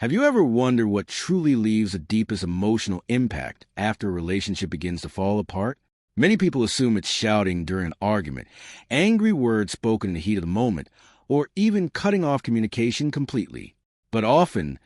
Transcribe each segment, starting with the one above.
Have you ever wondered what truly leaves the deepest emotional impact after a relationship begins to fall apart? Many people assume it's shouting during an argument, angry words spoken in the heat of the moment, or even cutting off communication completely. But often,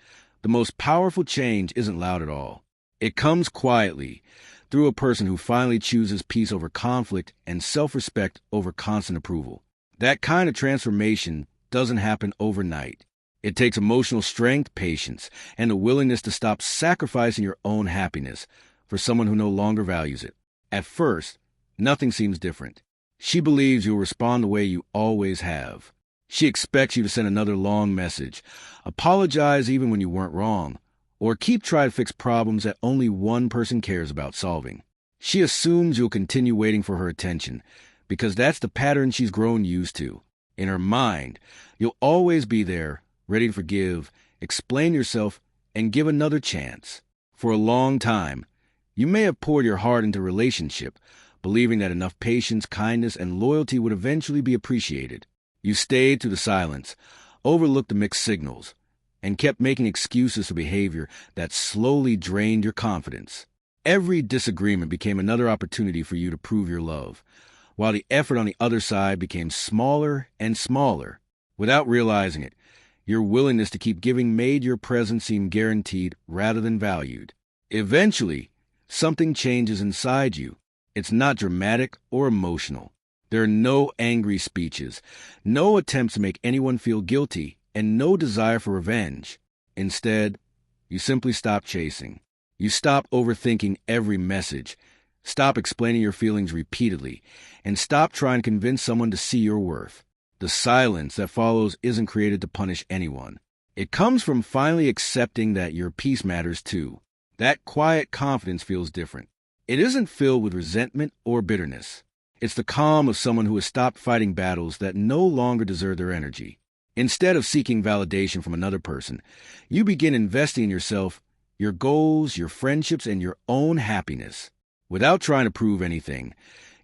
the most powerful change isn't loud at all. It comes quietly, through a person who finally chooses peace over conflict and self-respect over constant approval. That kind of transformation doesn't happen overnight. It takes emotional strength, patience, and a willingness to stop sacrificing your own happiness for someone who no longer values it. At first, nothing seems different. She believes you'll respond the way you always have. She expects you to send another long message, apologize even when you weren't wrong, or keep trying to fix problems that only one person cares about solving. She assumes you'll continue waiting for her attention, because that's the pattern she's grown used to. In her mind, you'll always be there, ready to forgive, explain yourself, and give another chance. For a long time, you may have poured your heart into a relationship, believing that enough patience, kindness, and loyalty would eventually be appreciated. You stayed through the silence, overlooked the mixed signals, and kept making excuses for behavior that slowly drained your confidence. Every disagreement became another opportunity for you to prove your love, while the effort on the other side became smaller and smaller. Without realizing it, your willingness to keep giving made your presence seem guaranteed rather than valued. Eventually, something changes inside you. It's not dramatic or emotional. There are no angry speeches, no attempts to make anyone feel guilty, and no desire for revenge. Instead, you simply stop chasing. You stop overthinking every message, stop explaining your feelings repeatedly, and stop trying to convince someone to see your worth. The silence that follows isn't created to punish anyone. It comes from finally accepting that your peace matters too. That quiet confidence feels different. It isn't filled with resentment or bitterness. It's the calm of someone who has stopped fighting battles that no longer deserve their energy. Instead of seeking validation from another person, you begin investing in yourself, your goals, your friendships, and your own happiness. Without trying to prove anything,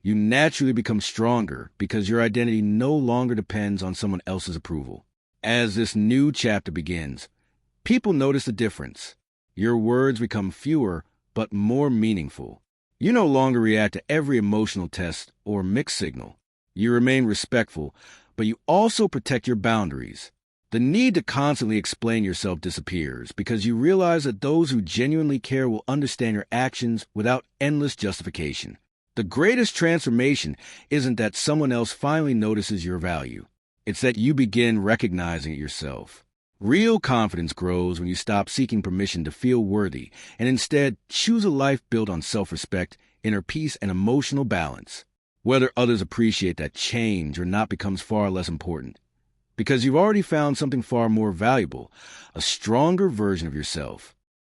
you naturally become stronger because your identity no longer depends on someone else's approval. As this new chapter begins, people notice the difference. Your words become fewer but more meaningful. You no longer react to every emotional test or mixed signal. You remain respectful, but you also protect your boundaries. The need to constantly explain yourself disappears because you realize that those who genuinely care will understand your actions without endless justification. The greatest transformation isn't that someone else finally notices your value. It's that you begin recognizing it yourself. Real confidence grows when you stop seeking permission to feel worthy and instead choose a life built on self-respect, inner peace, and emotional balance. Whether others appreciate that change or not becomes far less important, because you've already found something far more valuable, a stronger version of yourself.